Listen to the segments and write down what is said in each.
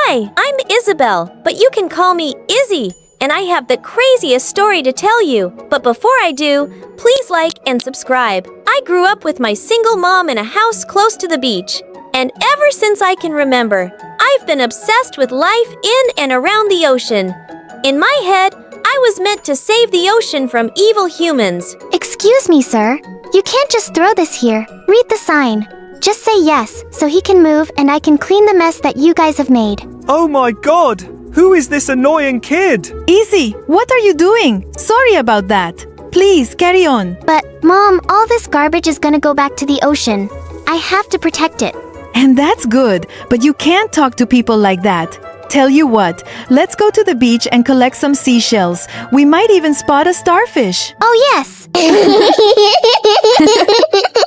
Hi, I'm Isabel, but you can call me Izzy, and I have the craziest story to tell you. But before I do, please like and subscribe. I grew up with my single mom in a house close to the beach, and ever since I can remember, I've been obsessed with life in and around the ocean. In my head, I was meant to save the ocean from evil humans. Excuse me, sir. You can't just throw this here. Read the sign. Just say yes, so he can move and I can clean the mess that you guys have made. Oh my god! Who is this annoying kid? Izzy, what are you doing? Sorry about that. Please, carry on. But, Mom, all this garbage is gonna go back to the ocean. I have to protect it. And that's good, but you can't talk to people like that. Tell you what, let's go to the beach and collect some seashells. We might even spot a starfish. Oh, yes!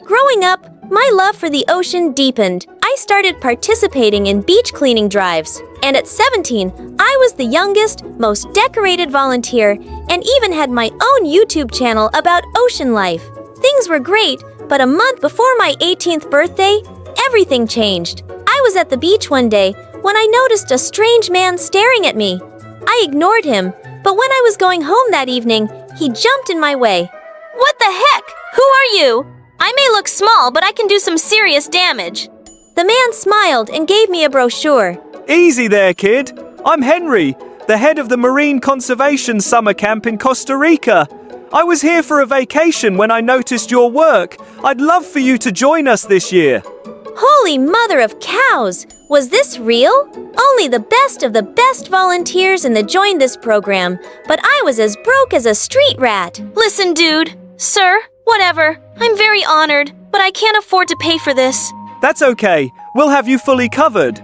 Growing up, my love for the ocean deepened. I started participating in beach cleaning drives. And at 17, I was the youngest, most decorated volunteer, and even had my own YouTube channel about ocean life. Things were great, but a month before my 18th birthday, everything changed. I was at the beach one day when I noticed a strange man staring at me. I ignored him, but when I was going home that evening, he jumped in my way. What the heck? Who are you? I may look small, but I can do some serious damage. The man smiled and gave me a brochure. Easy there, kid. I'm Henry, the head of the Marine Conservation Summer Camp in Costa Rica. I was here for a vacation when I noticed your work. I'd love for you to join us this year. Holy mother of cows! Was this real? Only the best of the best volunteers in the joined this program, but I was as broke as a street rat. Listen, dude. Sir, whatever. I'm very honored, but I can't afford to pay for this. That's okay. We'll have you fully covered.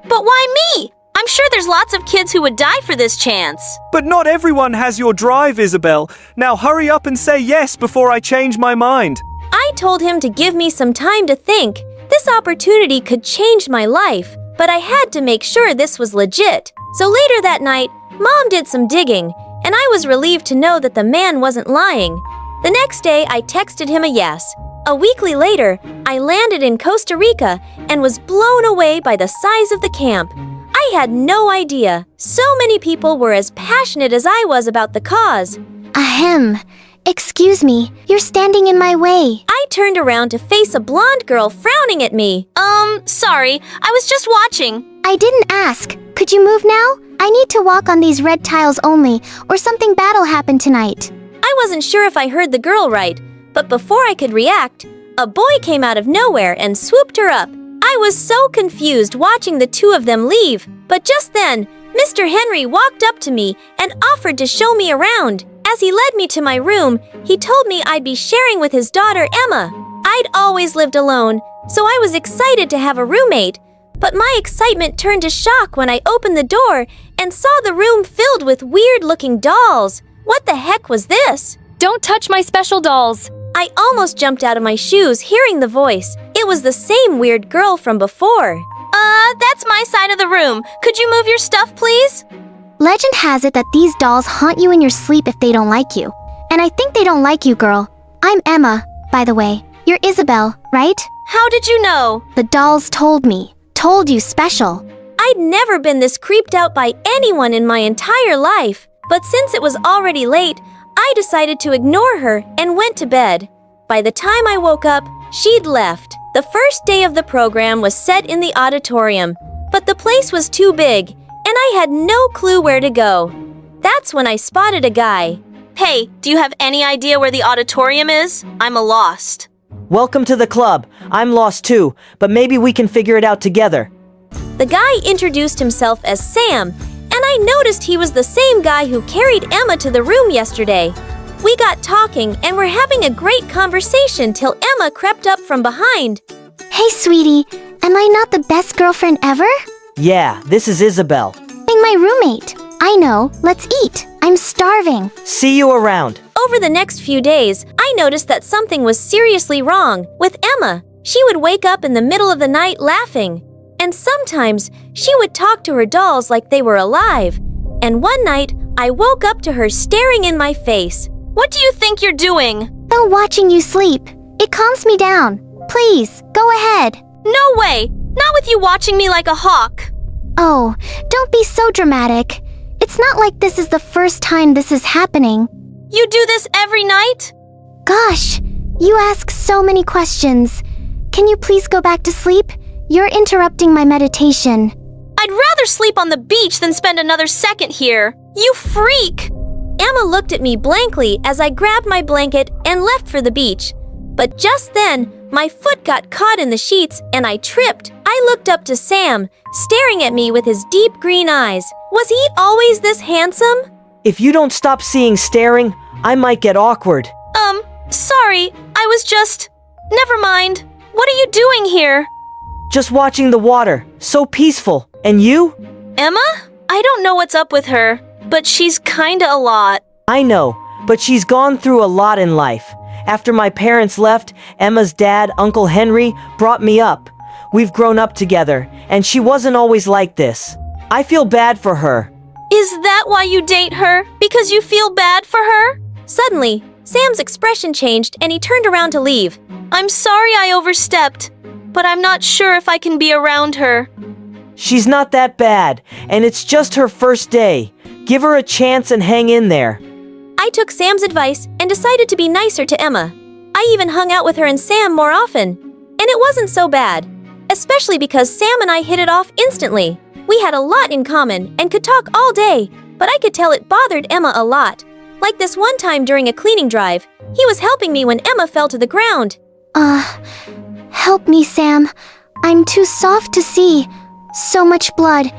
But why me? I'm sure there's lots of kids who would die for this chance. But not everyone has your drive, Isabel. Now hurry up and say yes before I change my mind. I told him to give me some time to think. This opportunity could change my life, but I had to make sure this was legit. So later that night, Mom did some digging, and I was relieved to know that the man wasn't lying. The next day, I texted him a yes. A week later, I landed in Costa Rica and was blown away by the size of the camp. I had no idea so many people were as passionate as I was about the cause. Ahem. Excuse me, you're standing in my way. I turned around to face a blonde girl frowning at me. Sorry, I was just watching. I didn't ask. Could you move now? I need to walk on these red tiles only, or something bad'll happen tonight. I wasn't sure if I heard the girl right, but before I could react, a boy came out of nowhere and swooped her up. I was so confused watching the two of them leave, but just then, Mr. Henry walked up to me and offered to show me around. As he led me to my room, he told me I'd be sharing with his daughter, Emma. I'd always lived alone, so I was excited to have a roommate. But my excitement turned to shock when I opened the door and saw the room filled with weird-looking dolls. What the heck was this? Don't touch my special dolls. I almost jumped out of my shoes hearing the voice. It was the same weird girl from before. That's my side of the room. Could you move your stuff, please? Legend has it that these dolls haunt you in your sleep if they don't like you. And I think they don't like you, girl. I'm Emma, by the way. You're Isabel, right? How did you know? The dolls told me. Told you special. I'd never been this creeped out by anyone in my entire life. But since it was already late, I decided to ignore her and went to bed. By the time I woke up, she'd left. The first day of the program was set in the auditorium, but the place was too big, and I had no clue where to go. That's when I spotted a guy. Hey, do you have any idea where the auditorium is? I'm lost. Welcome to the club. I'm lost too, but maybe we can figure it out together. The guy introduced himself as Sam, and I noticed he was the same guy who carried Emma to the room yesterday. We got talking and were having a great conversation till Emma crept up from behind. Hey, sweetie, am I not the best girlfriend ever? Yeah, this is Isabel. And my roommate. I know, let's eat. I'm starving. See you around. Over the next few days, I noticed that something was seriously wrong with Emma. She would wake up in the middle of the night laughing. And sometimes, she would talk to her dolls like they were alive. And one night, I woke up to her staring in my face. What do you think you're doing? I'm watching you sleep. It calms me down. Please, go ahead. No way! Not with you watching me like a hawk. Oh, don't be so dramatic. It's not like this is the first time this is happening. You do this every night? Gosh, you ask so many questions. Can you please go back to sleep? You're interrupting my meditation. I'd rather sleep on the beach than spend another second here. You freak! Emma looked at me blankly as I grabbed my blanket and left for the beach. But just then, my foot got caught in the sheets and I tripped. I looked up to Sam, staring at me with his deep green eyes. Was he always this handsome? If you don't stop seeing staring, I might get awkward. Sorry, I was just... Never mind. What are you doing here? Just watching the water. So peaceful. And you? Emma? I don't know what's up with her, but she's kinda a lot. I know, but she's gone through a lot in life. After my parents left, Emma's dad, Uncle Henry, brought me up. We've grown up together, and she wasn't always like this. I feel bad for her. Is that why you date her? Because you feel bad for her? Suddenly, Sam's expression changed and he turned around to leave. I'm sorry I overstepped, but I'm not sure if I can be around her. She's not that bad, and it's just her first day. Give her a chance and hang in there. I took Sam's advice and decided to be nicer to Emma. I even hung out with her and Sam more often. And it wasn't so bad, especially because Sam and I hit it off instantly. We had a lot in common and could talk all day, but I could tell it bothered Emma a lot. Like this one time during a cleaning drive, he was helping me when Emma fell to the ground. Help me, Sam. I'm too soft to see. So much blood.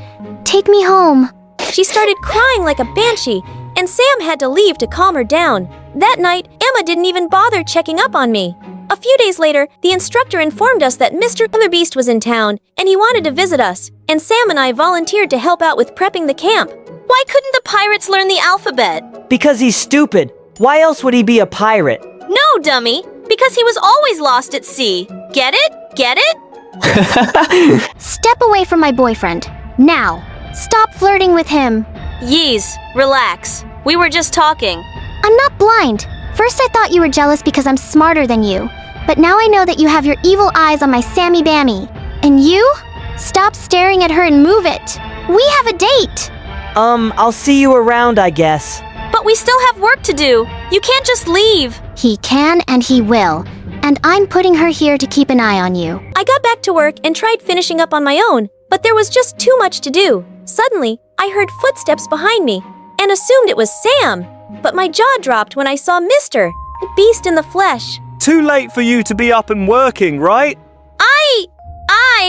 Take me home. She started crying like a banshee, and Sam had to leave to calm her down. That night, Emma didn't even bother checking up on me. A few days later, the instructor informed us that MrBeast was in town, and he wanted to visit us, and Sam and I volunteered to help out with prepping the camp. Why couldn't the pirates learn the alphabet? Because he's stupid. Why else would he be a pirate? No, dummy. Because he was always lost at sea. Get it? Get it? Step away from my boyfriend. Now. Stop flirting with him. Yeez, relax. We were just talking. I'm not blind. First I thought you were jealous because I'm smarter than you. But now I know that you have your evil eyes on my Sammy Bammy. And you? Stop staring at her and move it. We have a date. I'll see you around, I guess. But we still have work to do. You can't just leave. He can and he will. And I'm putting her here to keep an eye on you. I got back to work and tried finishing up on my own, but there was just too much to do. Suddenly, I heard footsteps behind me and assumed it was Sam. But my jaw dropped when I saw MrBeast in the flesh. Too late for you to be up and working, right?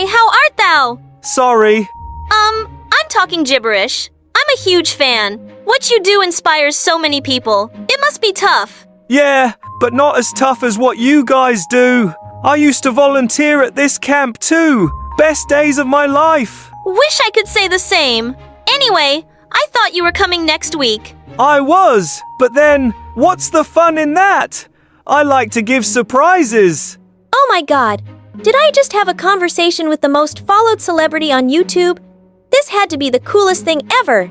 How art thou? Sorry. I'm talking gibberish. I'm a huge fan. What you do inspires so many people. It must be tough. Yeah, but not as tough as what you guys do. I used to volunteer at this camp too. Best days of my life. Wish I could say the same. Anyway, I thought you were coming next week. I was, but then, what's the fun in that? I like to give surprises. Oh my god, did I just have a conversation with the most followed celebrity on YouTube? This had to be the coolest thing ever.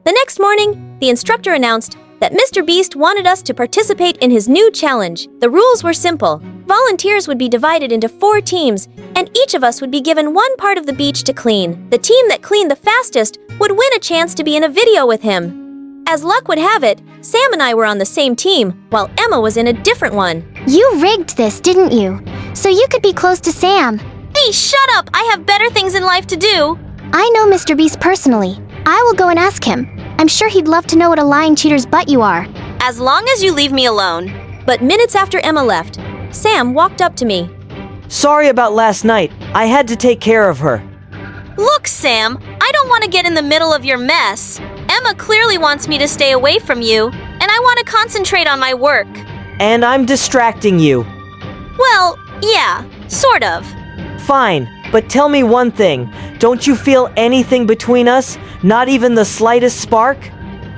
The next morning, the instructor announced that MrBeast wanted us to participate in his new challenge. The rules were simple. Volunteers would be divided into 4 teams, and each of us would be given one part of the beach to clean. The team that cleaned the fastest would win a chance to be in a video with him. As luck would have it, Sam and I were on the same team, while Emma was in a different one. You rigged this, didn't you? So you could be close to Sam. Hey, shut up! I have better things in life to do. I know MrBeast personally. I will go and ask him. I'm sure he'd love to know what a lying cheater's butt you are. As long as you leave me alone. But minutes after Emma left, Sam walked up to me. Sorry about last night. I had to take care of her. Look, Sam, I don't want to get in the middle of your mess. Emma clearly wants me to stay away from you, and I want to concentrate on my work. And I'm distracting you. Well, yeah, sort of. Fine, but tell me one thing. Don't you feel anything between us? Not even the slightest spark?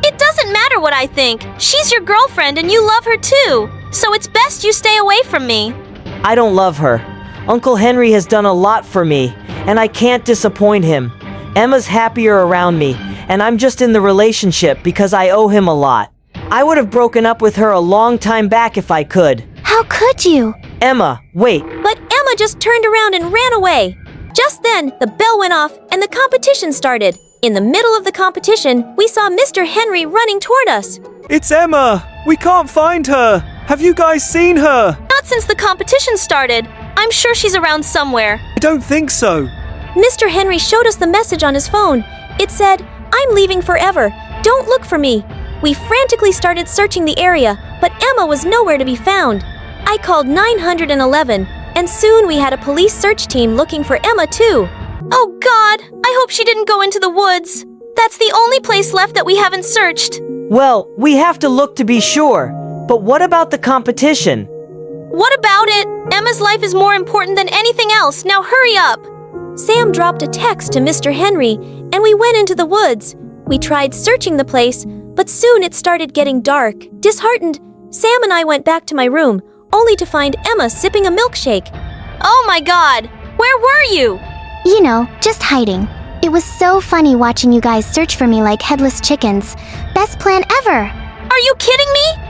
It doesn't matter what I think. She's your girlfriend and you love her too. So it's best you stay away from me. I don't love her. Uncle Henry has done a lot for me, and I can't disappoint him. Emma's happier around me, and I'm just in the relationship because I owe him a lot. I would have broken up with her a long time back if I could. How could you? Emma, wait. But Emma just turned around and ran away. Just then, the bell went off and the competition started. In the middle of the competition, we saw Mr. Henry running toward us. It's Emma! We can't find her! Have you guys seen her? Not since the competition started. I'm sure she's around somewhere. I don't think so. Mr. Henry showed us the message on his phone. It said, "I'm leaving forever. Don't look for me." We frantically started searching the area, but Emma was nowhere to be found. I called 911, and soon we had a police search team looking for Emma too. Oh God, I hope she didn't go into the woods. That's the only place left that we haven't searched. Well, we have to look to be sure. But what about the competition? What about it? Emma's life is more important than anything else. Now hurry up. Sam dropped a text to Mr. Henry, and we went into the woods. We tried searching the place, but soon it started getting dark. Disheartened, Sam and I went back to my room, only to find Emma sipping a milkshake. Oh my God, where were you? You know, just hiding. It was so funny watching you guys search for me like headless chickens. Best plan ever! Are you kidding me?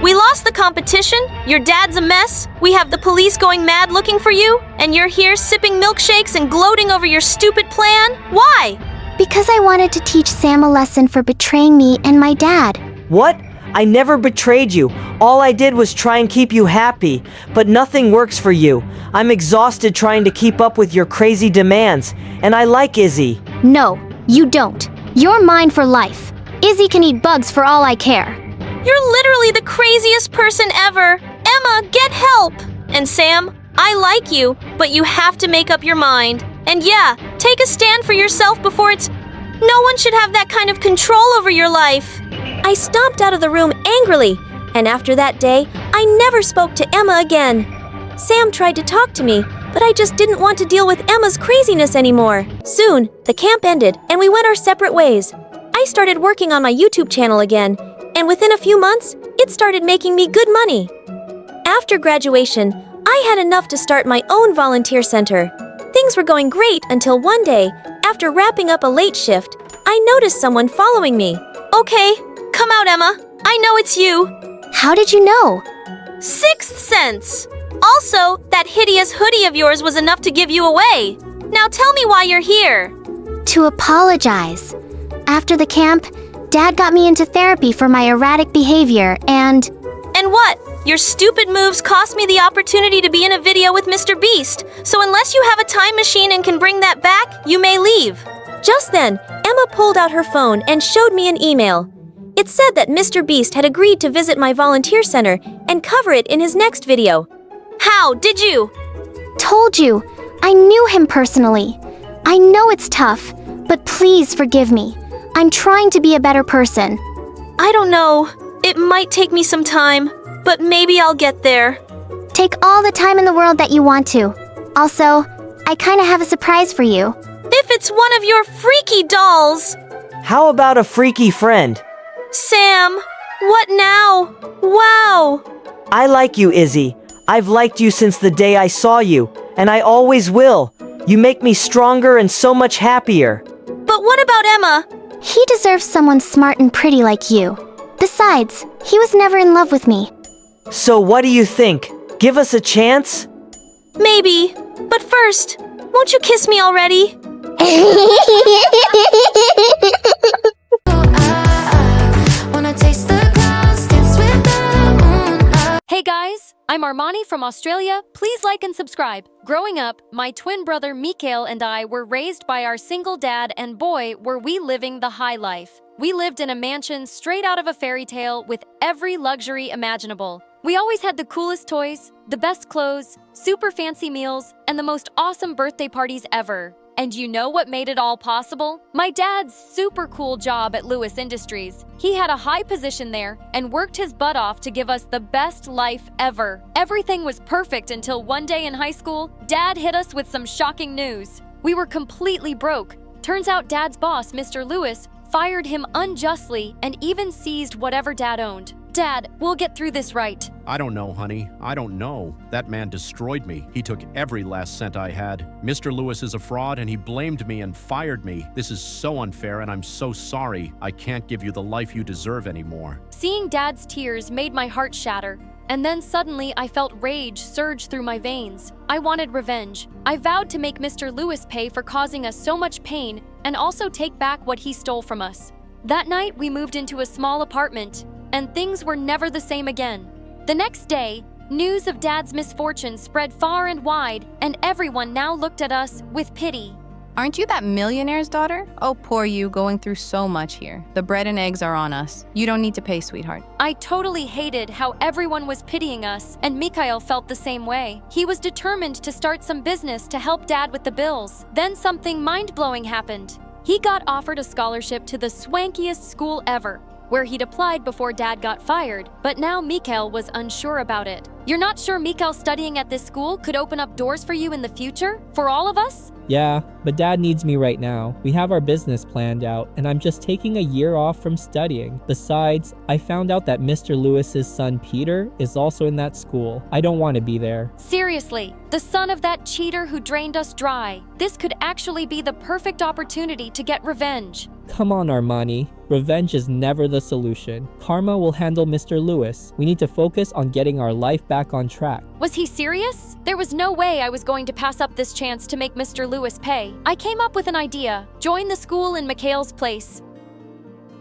We lost the competition, your dad's a mess, we have the police going mad looking for you, and you're here sipping milkshakes and gloating over your stupid plan? Why? Because I wanted to teach Sam a lesson for betraying me and my dad. What? I never betrayed you. All I did was try and keep you happy, but nothing works for you. I'm exhausted trying to keep up with your crazy demands, and I like Izzy. No, you don't. You're mine for life. Izzy can eat bugs for all I care. You're literally the craziest person ever. Emma, get help. And Sam, I like you, but you have to make up your mind. And yeah, take a stand for yourself before it's... No one should have that kind of control over your life. I stomped out of the room angrily, and after that day, I never spoke to Emma again. Sam tried to talk to me, but I just didn't want to deal with Emma's craziness anymore. Soon, the camp ended, and we went our separate ways. I started working on my YouTube channel again, and within a few months, it started making me good money. After graduation, I had enough to start my own volunteer center. Things were going great until one day, after wrapping up a late shift, I noticed someone following me. Okay, come out, Emma. I know it's you. How did you know? Sixth sense. Also, that hideous hoodie of yours was enough to give you away. Now tell me why you're here. To apologize. After the camp, Dad got me into therapy for my erratic behavior, and... And what? Your stupid moves cost me the opportunity to be in a video with MrBeast, so unless you have a time machine and can bring that back, you may leave. Just then, Emma pulled out her phone and showed me an email. It said that MrBeast had agreed to visit my volunteer center and cover it in his next video. How did you? Told you. I knew him personally. I know it's tough, but please forgive me. I'm trying to be a better person. I don't know. It might take me some time, but maybe I'll get there. Take all the time in the world that you want to. Also, I kinda have a surprise for you. If it's one of your freaky dolls. How about a freaky friend? Sam, what now? Wow. I like you, Izzy. I've liked you since the day I saw you, and I always will. You make me stronger and so much happier. But what about Emma? He deserves someone smart and pretty like you. Besides, he was never in love with me. So what do you think? Give us a chance? Maybe. But first, won't you kiss me already? Hey guys, I'm Armani from Australia. Please like and subscribe. Growing up, my twin brother Mikael and I were raised by our single dad, and boy, were we living the high life. We lived in a mansion straight out of a fairy tale with every luxury imaginable. We always had the coolest toys, the best clothes, super fancy meals, and the most awesome birthday parties ever. And you know what made it all possible? My dad's super cool job at Lewis Industries. He had a high position there and worked his butt off to give us the best life ever. Everything was perfect until one day in high school, Dad hit us with some shocking news. We were completely broke. Turns out Dad's boss, Mr. Lewis, fired him unjustly and even seized whatever Dad owned. Dad, we'll get through this right. I don't know, honey. I don't know. That man destroyed me. He took every last cent I had. Mr. Lewis is a fraud, and he blamed me and fired me. This is so unfair, and I'm so sorry. I can't give you the life you deserve anymore. Seeing Dad's tears made my heart shatter. And then suddenly I felt rage surge through my veins. I wanted revenge. I vowed to make Mr. Lewis pay for causing us so much pain and also take back what he stole from us. That night, we moved into a small apartment, and things were never the same again. The next day, news of Dad's misfortune spread far and wide, and everyone now looked at us with pity. Aren't you that millionaire's daughter? Oh, poor you, going through so much here. The bread and eggs are on us. You don't need to pay, sweetheart. I totally hated how everyone was pitying us, and Mikhail felt the same way. He was determined to start some business to help Dad with the bills. Then something mind-blowing happened. He got offered a scholarship to the swankiest school ever, where he'd applied before Dad got fired, but now Mikhail was unsure about it. You're not sure Mikhail studying at this school could open up doors for you in the future? For all of us? Yeah, but Dad needs me right now. We have our business planned out, and I'm just taking a year off from studying. Besides, I found out that Mr. Lewis's son Peter is also in that school. I don't want to be there. Seriously, the son of that cheater who drained us dry. This could actually be the perfect opportunity to get revenge. Come on, Armani. Revenge is never the solution. Karma will handle Mr. Lewis. We need to focus on getting our life back on track. Was he serious? There was no way I was going to pass up this chance to make Mr. Lewis pay. I came up with an idea. Join the school in Mikhail's place.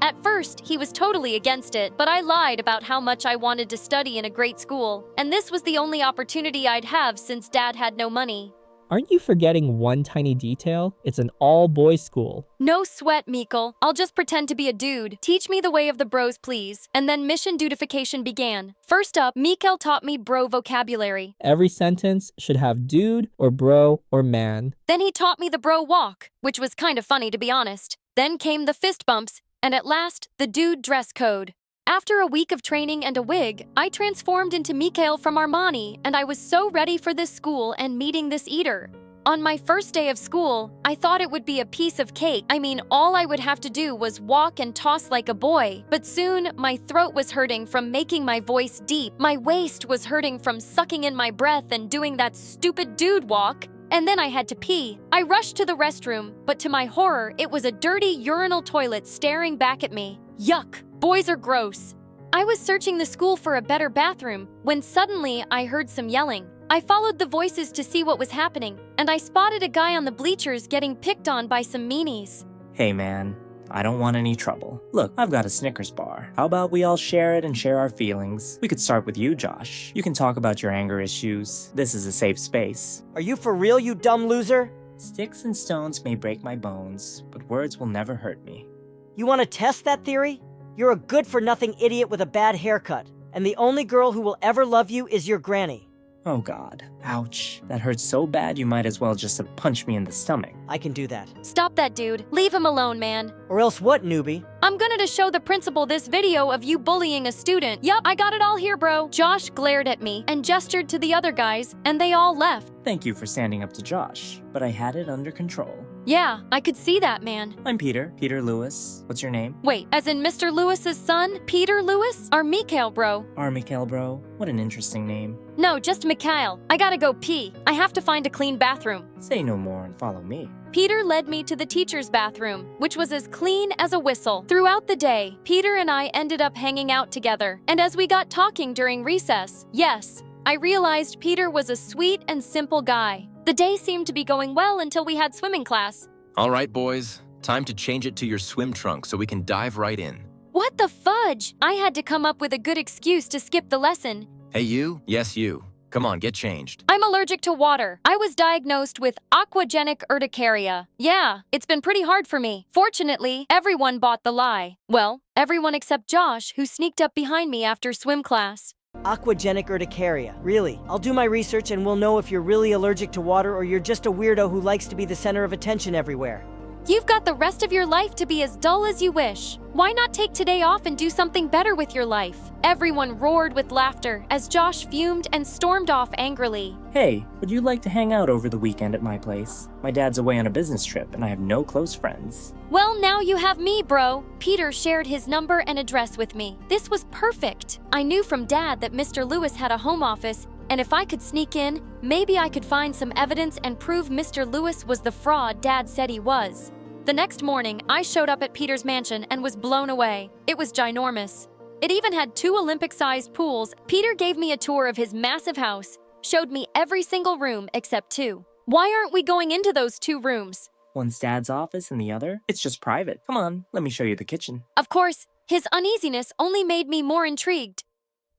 At first, he was totally against it, but I lied about how much I wanted to study in a great school, and this was the only opportunity I'd have since Dad had no money. Aren't you forgetting one tiny detail? It's an all-boys school. No sweat, Mikhail. I'll just pretend to be a dude. Teach me the way of the bros, please. And then mission dudification began. First up, Mikhail taught me bro vocabulary. Every sentence should have dude or bro or man. Then he taught me the bro walk, which was kind of funny to be honest. Then came the fist bumps, and at last, the dude dress code. After a week of training and a wig, I transformed into Mikhail from Armani, and I was so ready for this school and meeting this eater. On my first day of school, I thought it would be a piece of cake. I mean, all I would have to do was walk and toss like a boy. But soon, my throat was hurting from making my voice deep. My waist was hurting from sucking in my breath and doing that stupid dude walk. And then I had to pee. I rushed to the restroom, but to my horror, it was a dirty urinal toilet staring back at me. Yuck! Boys are gross. I was searching the school for a better bathroom when suddenly I heard some yelling. I followed the voices to see what was happening, and I spotted a guy on the bleachers getting picked on by some meanies. Hey man, I don't want any trouble. Look, I've got a Snickers bar. How about we all share it and share our feelings? We could start with you, Josh. You can talk about your anger issues. This is a safe space. Are you for real, you dumb loser? Sticks and stones may break my bones, but words will never hurt me. You want to test that theory? You're a good-for-nothing idiot with a bad haircut, and the only girl who will ever love you is your granny. Oh god. Ouch. That hurts so bad you might as well just have punched me in the stomach. I can do that. Stop that, dude. Leave him alone, man. Or else what, newbie? I'm gonna show the principal this video of you bullying a student. Yup, I got it all here, bro. Josh glared at me and gestured to the other guys, and they all left. Thank you for standing up to Josh, but I had it under control. Yeah, I could see that, man. I'm Peter Lewis. What's your name? Wait, as in Mr. Lewis's son, Peter Lewis? Or Mikhail, bro? Mikhail, bro. What an interesting name. No, just Mikhail. I gotta go pee. I have to find a clean bathroom. Say no more and follow me. Peter led me to the teacher's bathroom, which was as clean as a whistle. Throughout the day, Peter and I ended up hanging out together. And as we got talking during recess, yes, I realized Peter was a sweet and simple guy. The day seemed to be going well until we had swimming class. All right, boys. Time to change it to your swim trunk so we can dive right in. What the fudge? I had to come up with a good excuse to skip the lesson. Hey, you? Yes, you. Come on, get changed. I'm allergic to water. I was diagnosed with aquagenic urticaria. Yeah, it's been pretty hard for me. Fortunately, everyone bought the lie. Well, everyone except Josh, who sneaked up behind me after swim class. Aquagenic urticaria. Really? I'll do my research and we'll know if you're really allergic to water or you're just a weirdo who likes to be the center of attention everywhere. You've got the rest of your life to be as dull as you wish. Why not take today off and do something better with your life? Everyone roared with laughter as Josh fumed and stormed off angrily. Hey, would you like to hang out over the weekend at my place? My dad's away on a business trip and I have no close friends. Well, now you have me, bro. Peter shared his number and address with me. This was perfect. I knew from Dad that Mr. Lewis had a home office, and if I could sneak in, maybe I could find some evidence and prove Mr. Lewis was the fraud Dad said he was. The next morning, I showed up at Peter's mansion and was blown away. It was ginormous. It even had 2 Olympic-sized pools. Peter gave me a tour of his massive house, showed me every single room except 2. Why aren't we going into those 2 rooms? One's dad's office and the other? It's just private. Come on, let me show you the kitchen. Of course, his uneasiness only made me more intrigued.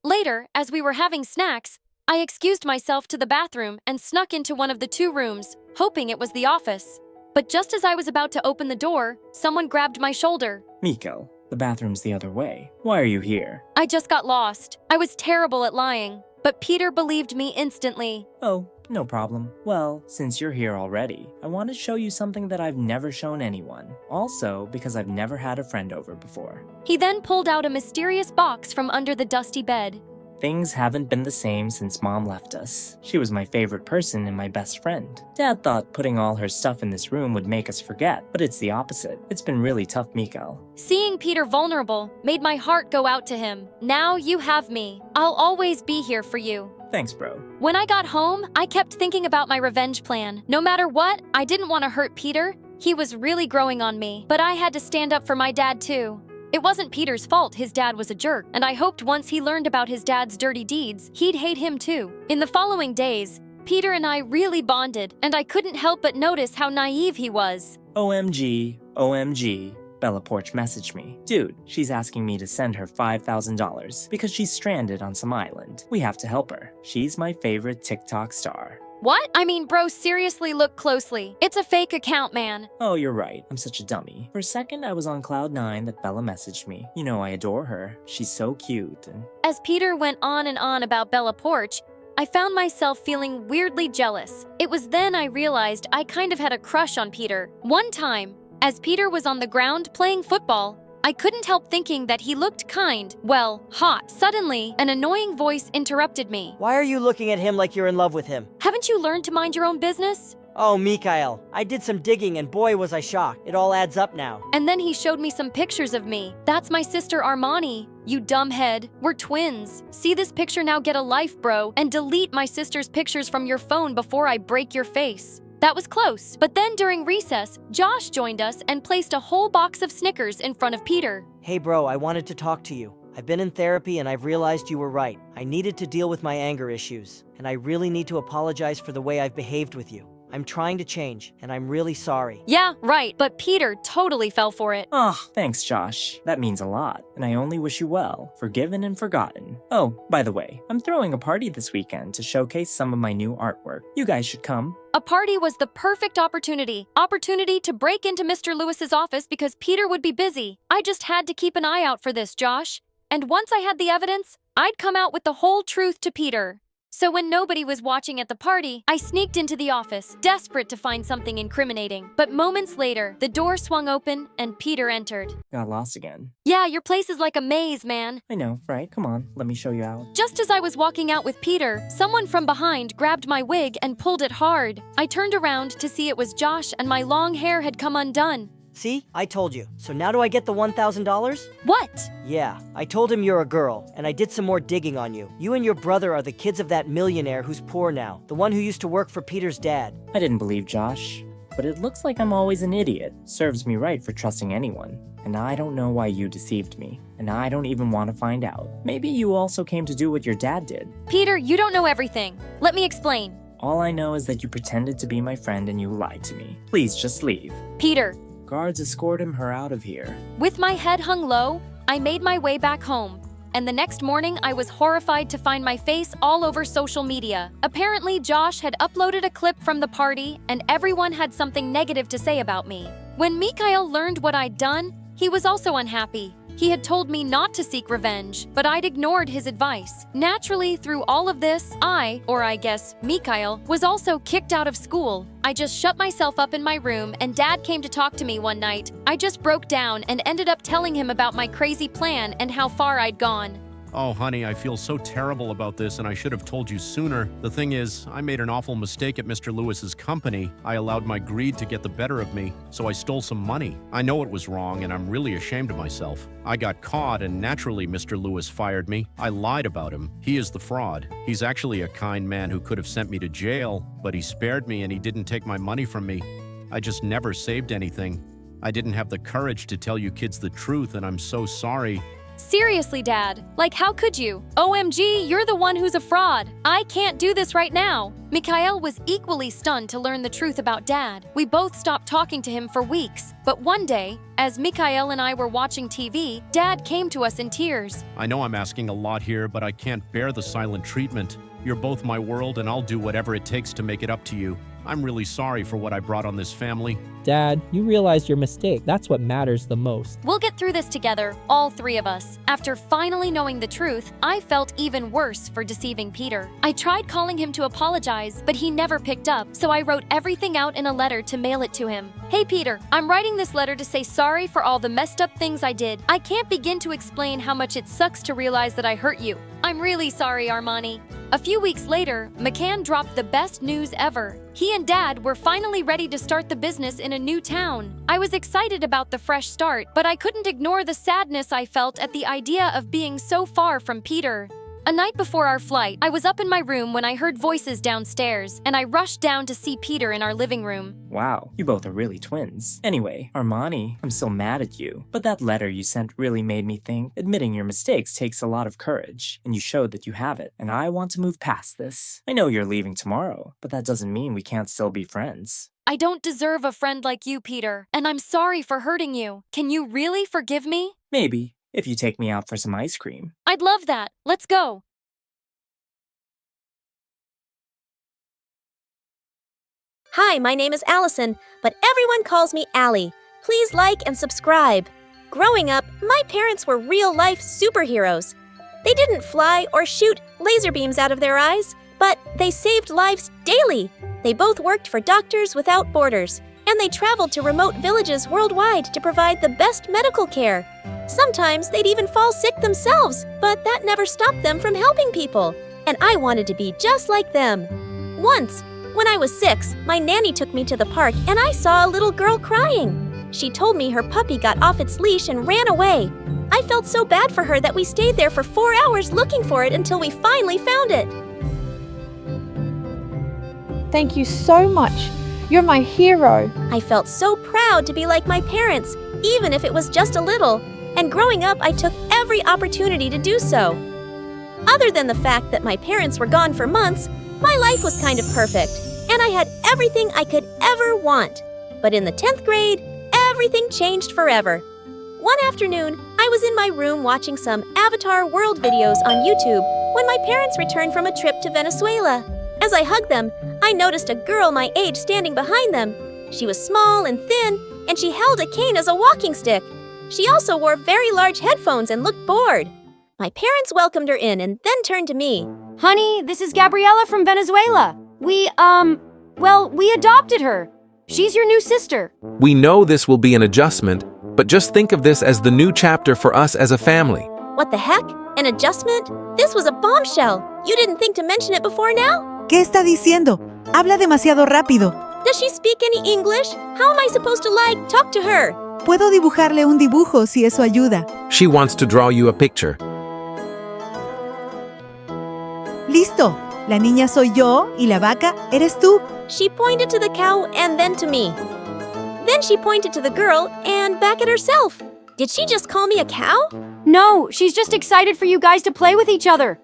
Later, as we were having snacks, I excused myself to the bathroom and snuck into one of the 2 rooms, hoping it was the office. But just as I was about to open the door, someone grabbed my shoulder. Miko, the bathroom's the other way. Why are you here? I just got lost. I was terrible at lying, but Peter believed me instantly. Oh, no problem. Well, since you're here already, I want to show you something that I've never shown anyone. Also, because I've never had a friend over before. He then pulled out a mysterious box from under the dusty bed. Things haven't been the same since Mom left us. She was my favorite person and my best friend. Dad thought putting all her stuff in this room would make us forget, but it's the opposite. It's been really tough, Miko. Seeing Peter vulnerable made my heart go out to him. Now you have me. I'll always be here for you. Thanks, bro. When I got home, I kept thinking about my revenge plan. No matter what, I didn't want to hurt Peter. He was really growing on me, but I had to stand up for my dad too. It wasn't Peter's fault his dad was a jerk, and I hoped once he learned about his dad's dirty deeds, he'd hate him too. In the following days, Peter and I really bonded, and I couldn't help but notice how naive he was. OMG, OMG. Bella Porch messaged me. Dude, she's asking me to send her $5,000 because she's stranded on some island. We have to help her. She's my favorite TikTok star. What? I mean, bro, seriously look closely. It's a fake account, man. Oh, you're right. I'm such a dummy. For a second, I was on cloud 9 that Bella messaged me. You know I adore her. She's so cute and... As Peter went on and on about Bella Porch, I found myself feeling weirdly jealous. It was then I realized I kind of had a crush on Peter. One time, as Peter was on the ground playing football, I couldn't help thinking that he looked kind, well, hot. Suddenly, an annoying voice interrupted me. Why are you looking at him like you're in love with him? Haven't you learned to mind your own business? Oh, Mikhail, I did some digging and boy was I shocked. It all adds up now. And then he showed me some pictures of me. That's my sister Armani. You dumbhead. We're twins. See this picture now, get a life, bro, and delete my sister's pictures from your phone before I break your face. That was close. But then during recess, Josh joined us and placed a whole box of Snickers in front of Peter. Hey bro, I wanted to talk to you. I've been in therapy and I've realized you were right. I needed to deal with my anger issues, and I really need to apologize for the way I've behaved with you. I'm trying to change, and I'm really sorry. Yeah, right, but Peter totally fell for it. Oh, thanks, Josh. That means a lot, and I only wish you well, forgiven and forgotten. Oh, by the way, I'm throwing a party this weekend to showcase some of my new artwork. You guys should come. A party was the perfect opportunity to break into Mr. Lewis's office because Peter would be busy. I just had to keep an eye out for this, Josh. And once I had the evidence, I'd come out with the whole truth to Peter. So when nobody was watching at the party, I sneaked into the office, desperate to find something incriminating. But moments later, the door swung open and Peter entered. Got lost again. Yeah, your place is like a maze, man. I know, right? Come on, let me show you out. Just as I was walking out with Peter, someone from behind grabbed my wig and pulled it hard. I turned around to see it was Josh and my long hair had come undone. See? I told you. So now do I get the $1,000? What? Yeah, I told him you're a girl, and I did some more digging on you. You and your brother are the kids of that millionaire who's poor now, the one who used to work for Peter's dad. I didn't believe Josh, but it looks like I'm always an idiot. Serves me right for trusting anyone. And I don't know why you deceived me, and I don't even want to find out. Maybe you also came to do what your dad did. Peter, you don't know everything. Let me explain. All I know is that you pretended to be my friend and you lied to me. Please just leave. Peter. Guards escorted her out of here. With my head hung low, I made my way back home. And the next morning, I was horrified to find my face all over social media. Apparently, Josh had uploaded a clip from the party, and everyone had something negative to say about me. When Mikhail learned what I'd done, he was also unhappy. He had told me not to seek revenge, but I'd ignored his advice. Naturally, through all of this, I guess Mikhail, was also kicked out of school. I just shut myself up in my room and Dad came to talk to me one night. I just broke down and ended up telling him about my crazy plan and how far I'd gone. Oh, honey, I feel so terrible about this and I should have told you sooner. The thing is, I made an awful mistake at Mr. Lewis's company. I allowed my greed to get the better of me, so I stole some money. I know it was wrong and I'm really ashamed of myself. I got caught and naturally Mr. Lewis fired me. I lied about him. He is the fraud. He's actually a kind man who could have sent me to jail, but he spared me and he didn't take my money from me. I just never saved anything. I didn't have the courage to tell you kids the truth and I'm so sorry. Seriously, Dad. Like, how could you? OMG, you're the one who's a fraud. I can't do this right now. Mikhail was equally stunned to learn the truth about Dad. We both stopped talking to him for weeks. But one day, as Mikhail and I were watching TV, Dad came to us in tears. I know I'm asking a lot here, but I can't bear the silent treatment. You're both my world, and I'll do whatever it takes to make it up to you. I'm really sorry for what I brought on this family. Dad, you realized your mistake. That's what matters the most. We'll get through this together, all three of us. After finally knowing the truth, I felt even worse for deceiving Peter. I tried calling him to apologize, but he never picked up, so I wrote everything out in a letter to mail it to him. Hey Peter, I'm writing this letter to say sorry for all the messed up things I did. I can't begin to explain how much it sucks to realize that I hurt you. I'm really sorry, Armani. A few weeks later, McCann dropped the best news ever. He and Dad were finally ready to start the business in a new town. I was excited about the fresh start, but I couldn't ignore the sadness I felt at the idea of being so far from Peter. A night before our flight, I was up in my room when I heard voices downstairs, and I rushed down to see Peter in our living room. Wow, you both are really twins. Anyway, Armani, I'm still mad at you, but that letter you sent really made me think admitting your mistakes takes a lot of courage, and you showed that you have it, and I want to move past this. I know you're leaving tomorrow, but that doesn't mean we can't still be friends. I don't deserve a friend like you, Peter, and I'm sorry for hurting you. Can you really forgive me? Maybe, if you take me out for some ice cream. I'd love that. Let's go. Hi, my name is Allison, but everyone calls me Allie. Please like and subscribe. Growing up, my parents were real-life superheroes. They didn't fly or shoot laser beams out of their eyes, but they saved lives daily. They both worked for Doctors Without Borders, and they traveled to remote villages worldwide to provide the best medical care. Sometimes they'd even fall sick themselves, but that never stopped them from helping people. And I wanted to be just like them. Once, when I was 6, my nanny took me to the park and I saw a little girl crying. She told me her puppy got off its leash and ran away. I felt so bad for her that we stayed there for 4 hours looking for it until we finally found it. Thank you so much. You're my hero. I felt so proud to be like my parents, even if it was just a little. And growing up, I took every opportunity to do so. Other than the fact that my parents were gone for months, my life was kind of perfect, and I had everything I could ever want. But in the 10th grade, everything changed forever. One afternoon, I was in my room watching some Avatar world videos on YouTube when my parents returned from a trip to Venezuela. As I hugged them, I noticed a girl my age standing behind them. She was small and thin, and she held a cane as a walking stick. She also wore very large headphones and looked bored. My parents welcomed her in and then turned to me. Honey, this is Gabriella from Venezuela. We adopted her. She's your new sister. We know this will be an adjustment, but just think of this as the new chapter for us as a family. What the heck? An adjustment? This was a bombshell. You didn't think to mention it before now? ¿Qué está diciendo? Habla demasiado rápido. Does she speak any English? How am I supposed to, talk to her? Puedo dibujarle un dibujo si eso ayuda. She wants to draw you a picture. Listo. La niña soy yo y la vaca eres tú. She pointed to the cow and then to me. Then she pointed to the girl and back at herself. Did she just call me a cow? No, she's just excited for you guys to play with each other.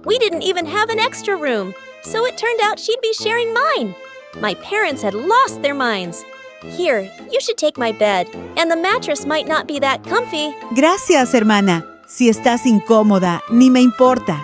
We didn't even have an extra room, so it turned out she'd be sharing mine. My parents had lost their minds. Here, you should take my bed, and the mattress might not be that comfy. Gracias, hermana. Si estás incómoda, ni me importa.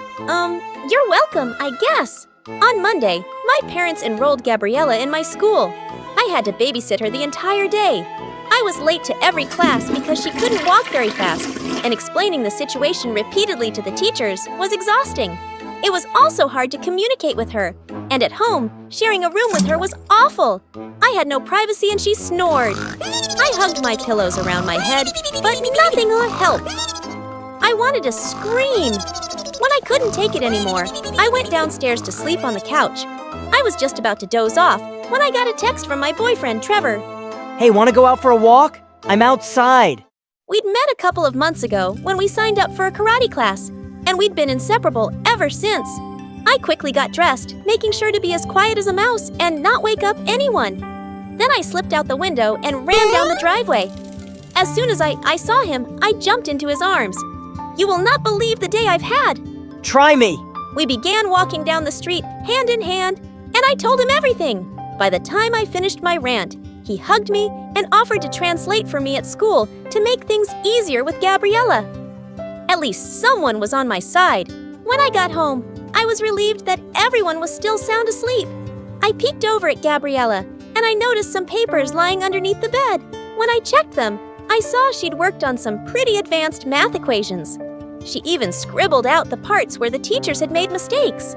You're welcome, I guess. On Monday, my parents enrolled Gabriella in my school. I had to babysit her the entire day. I was late to every class because she couldn't walk very fast, and explaining the situation repeatedly to the teachers was exhausting. It was also hard to communicate with her, and at home, sharing a room with her was awful. I had no privacy and she snored. I hugged my pillows around my head, but nothing would help. I wanted to scream. When I couldn't take it anymore, I went downstairs to sleep on the couch. I was just about to doze off when I got a text from my boyfriend, Trevor. Hey, wanna go out for a walk? I'm outside. We'd met a couple of months ago when we signed up for a karate class, and we'd been inseparable ever since. I quickly got dressed, making sure to be as quiet as a mouse and not wake up anyone. Then I slipped out the window and ran down the driveway. As soon as I saw him, I jumped into his arms. You will not believe the day I've had. Try me. We began walking down the street, hand in hand, and I told him everything. By the time I finished my rant, he hugged me and offered to translate for me at school to make things easier with Gabriella. At least someone was on my side. When I got home, I was relieved that everyone was still sound asleep. I peeked over at Gabriella, and I noticed some papers lying underneath the bed. When I checked them, I saw she'd worked on some pretty advanced math equations. She even scribbled out the parts where the teachers had made mistakes.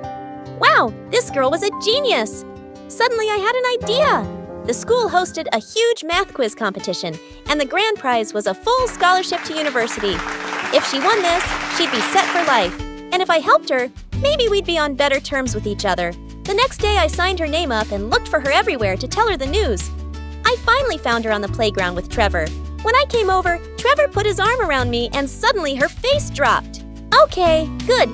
Wow, this girl was a genius! Suddenly I had an idea. The school hosted a huge math quiz competition, and the grand prize was a full scholarship to university. If she won this, she'd be set for life. And if I helped her, maybe we'd be on better terms with each other. The next day I signed her name up and looked for her everywhere to tell her the news. I finally found her on the playground with Trevor. When I came over, Trevor put his arm around me and suddenly her face dropped. Okay, good.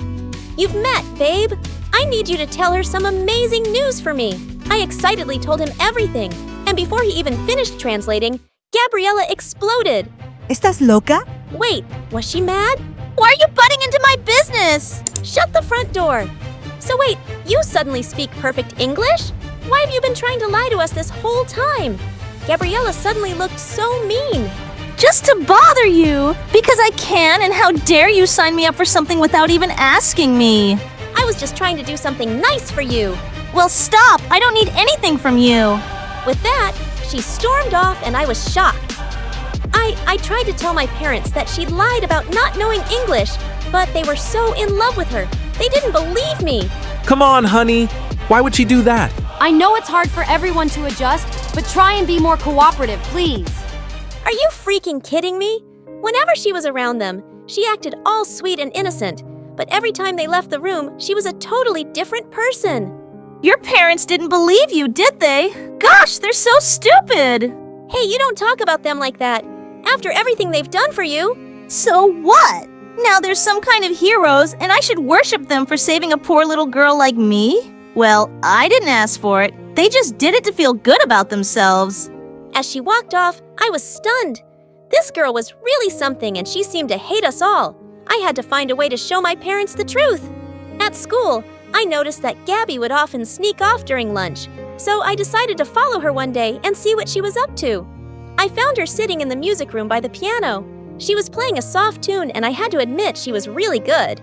You've met, babe. I need you to tell her some amazing news for me. I excitedly told him everything, and before he even finished translating, Gabriella exploded. ¿Estás loca? Wait, was she mad? Why are you butting into my business? Shut the front door. So wait, you suddenly speak perfect English? Why have you been trying to lie to us this whole time? Gabriella suddenly looked so mean. Just to bother you, because I can, and how dare you sign me up for something without even asking me? I was just trying to do something nice for you. Well, stop! I don't need anything from you. With that, she stormed off and I was shocked. I tried to tell my parents that she'd lied about not knowing English, but they were so in love with her. They didn't believe me. Come on, honey. Why would she do that? I know it's hard for everyone to adjust, but try and be more cooperative, please. Are you freaking kidding me? Whenever she was around them, she acted all sweet and innocent, but every time they left the room, she was a totally different person. Your parents didn't believe you, did they? Gosh, they're so stupid! Hey, you don't talk about them like that. After everything they've done for you. So what? Now there's some kind of heroes, and I should worship them for saving a poor little girl like me? Well, I didn't ask for it. They just did it to feel good about themselves. As she walked off, I was stunned. This girl was really something, and she seemed to hate us all. I had to find a way to show my parents the truth. At school, I noticed that Gabby would often sneak off during lunch, so I decided to follow her one day and see what she was up to. I found her sitting in the music room by the piano. She was playing a soft tune, and I had to admit she was really good.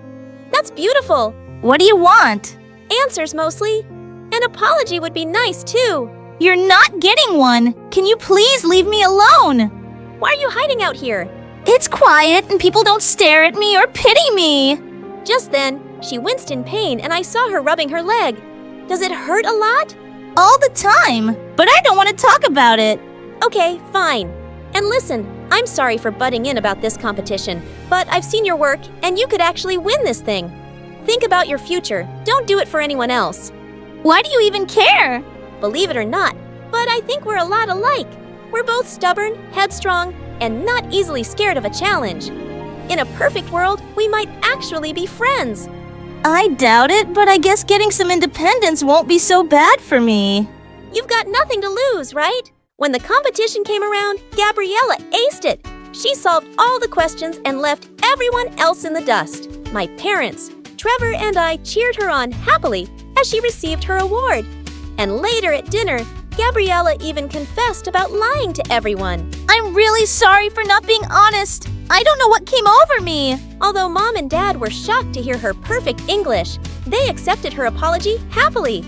That's beautiful. What do you want? Answers mostly. An apology would be nice too. You're not getting one. Can you please leave me alone? Why are you hiding out here? It's quiet and people don't stare at me or pity me. Just then, she winced in pain and I saw her rubbing her leg. Does it hurt a lot? All the time, but I don't want to talk about it. Okay, fine. And listen, I'm sorry for butting in about this competition, but I've seen your work and you could actually win this thing. Think about your future. Don't do it for anyone else. Why do you even care? Believe it or not, but I think we're a lot alike. We're both stubborn, headstrong, and not easily scared of a challenge. In a perfect world, we might actually be friends. I doubt it, but I guess getting some independence won't be so bad for me. You've got nothing to lose, right? When the competition came around, Gabriella aced it. She solved all the questions and left everyone else in the dust. My parents, Trevor, and I cheered her on happily as she received her award. And later at dinner, Gabriella even confessed about lying to everyone. I'm really sorry for not being honest. I don't know what came over me. Although Mom and Dad were shocked to hear her perfect English, they accepted her apology happily.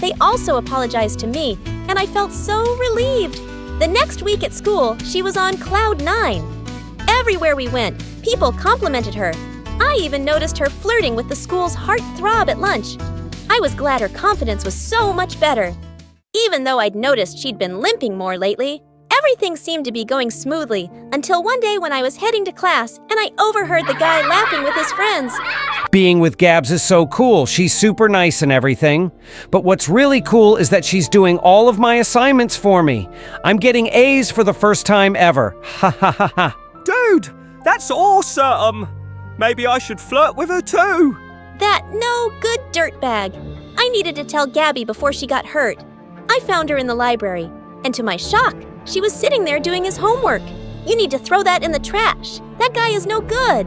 They also apologized to me, and I felt so relieved. The next week at school, she was on cloud 9. Everywhere we went, people complimented her. I even noticed her flirting with the school's heartthrob at lunch. I was glad her confidence was so much better. Even though I'd noticed she'd been limping more lately, everything seemed to be going smoothly until one day when I was heading to class and I overheard the guy laughing with his friends. Being with Gabs is so cool. She's super nice and everything. But what's really cool is that she's doing all of my assignments for me. I'm getting A's for the first time ever. Ha ha ha ha. Dude, that's awesome. Maybe I should flirt with her too. That no good dirtbag. I needed to tell Gabby before she got hurt. I found her in the library, and to my shock, she was sitting there doing his homework. You need to throw that in the trash. That guy is no good.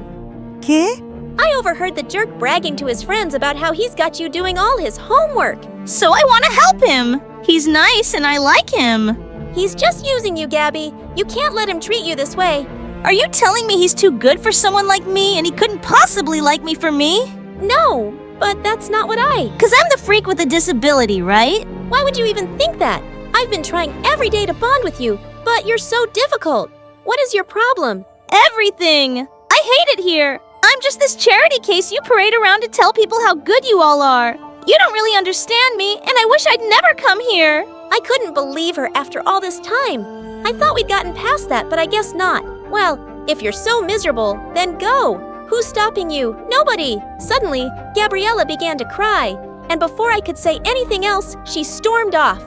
¿Qué? I overheard the jerk bragging to his friends about how he's got you doing all his homework. So I want to help him. He's nice and I like him. He's just using you, Gabby. You can't let him treat you this way. Are you telling me he's too good for someone like me and he couldn't possibly like me for me? No, but that's not what I... 'Cause I'm the freak with a disability, right? Why would you even think that? I've been trying every day to bond with you, but you're so difficult. What is your problem? Everything. I hate it here. I'm just this charity case you parade around to tell people how good you all are. You don't really understand me, and I wish I'd never come here. I couldn't believe her after all this time. I thought we'd gotten past that, but I guess not. Well, if you're so miserable, then go. Who's stopping you? Nobody. Suddenly, Gabriella began to cry, and before I could say anything else, she stormed off.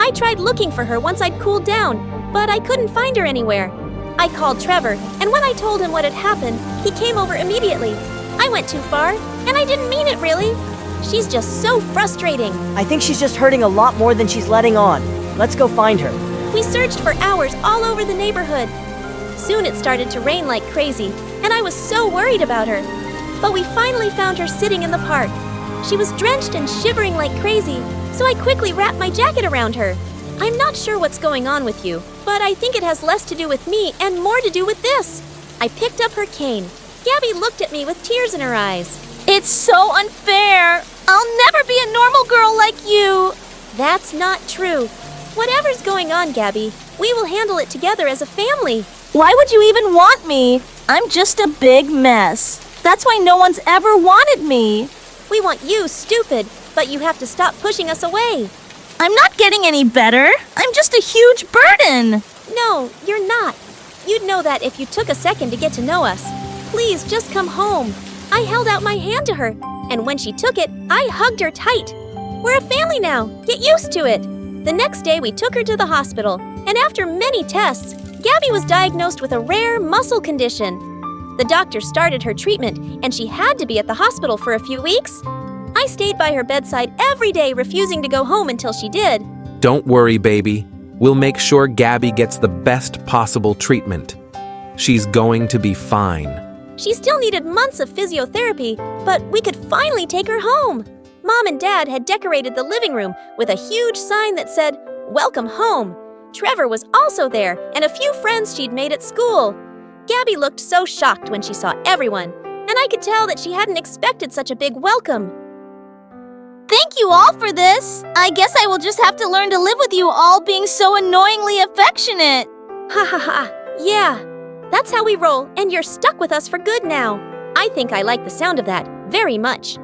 I tried looking for her once I'd cooled down, but I couldn't find her anywhere. I called Trevor, and when I told him what had happened, he came over immediately. I went too far, and I didn't mean it really. She's just so frustrating. I think she's just hurting a lot more than she's letting on. Let's go find her. We searched for hours all over the neighborhood. Soon it started to rain like crazy, and I was so worried about her. But we finally found her sitting in the park. She was drenched and shivering like crazy, so I quickly wrapped my jacket around her. I'm not sure what's going on with you, but I think it has less to do with me and more to do with this. I picked up her cane. Gabby looked at me with tears in her eyes. It's so unfair. I'll never be a normal girl like you. That's not true. Whatever's going on, Gabby, we will handle it together as a family. Why would you even want me? I'm just a big mess. That's why no one's ever wanted me. We want you, stupid, but you have to stop pushing us away. I'm not getting any better. I'm just a huge burden. No, you're not. You'd know that if you took a second to get to know us. Please, just come home. I held out my hand to her, and when she took it, I hugged her tight. We're a family now. Get used to it. The next day, we took her to the hospital, and after many tests, Gabby was diagnosed with a rare muscle condition. The doctor started her treatment, and she had to be at the hospital for a few weeks. I stayed by her bedside every day, refusing to go home until she did. Don't worry, baby. We'll make sure Gabby gets the best possible treatment. She's going to be fine. She still needed months of physiotherapy, but we could finally take her home. Mom and Dad had decorated the living room with a huge sign that said, "Welcome home." Trevor was also there, and a few friends she'd made at school. Gabby looked so shocked when she saw everyone, and I could tell that she hadn't expected such a big welcome. Thank you all for this. I guess I will just have to learn to live with you all being so annoyingly affectionate. Ha ha ha. Yeah, that's how we roll, and you're stuck with us for good now. I think I like the sound of that very much.